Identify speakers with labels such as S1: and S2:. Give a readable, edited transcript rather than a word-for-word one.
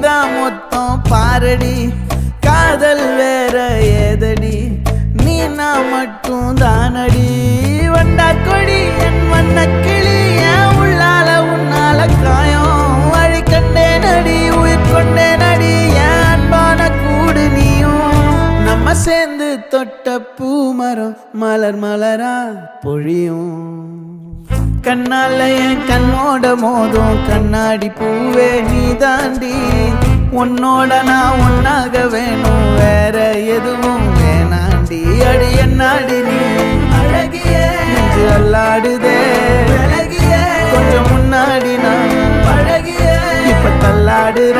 S1: நீதான் மொத்தம் பாரடி காதல் வேற ஏதடி நீ நான் மட்டும் தானடி வண்டா கொடி என் வண்ண கிளி என் உள்ளால உன்னால காயம் வழி கண்டே நடி உயிர் கொண்டே நடி என் அன்பான கூடு நீயும் நம்ம சேர்ந்து தொட்ட பூமரம் மலர் மலரா பொழியும் கண்ணால என் கண்ணோட மோதும் கண்ணாடி பூவே நீ தாண்டி உன்னோட நான் ஒன்னாக வேணும் வேற எதுவும் வேணாண்டி அடி என்னாடி நீ அழகிய நெஞ்சு அல்லாடுதே அழகிய கொஞ்சம் முன்னாடி நான் அழகிய இப்ப தள்ளாடுற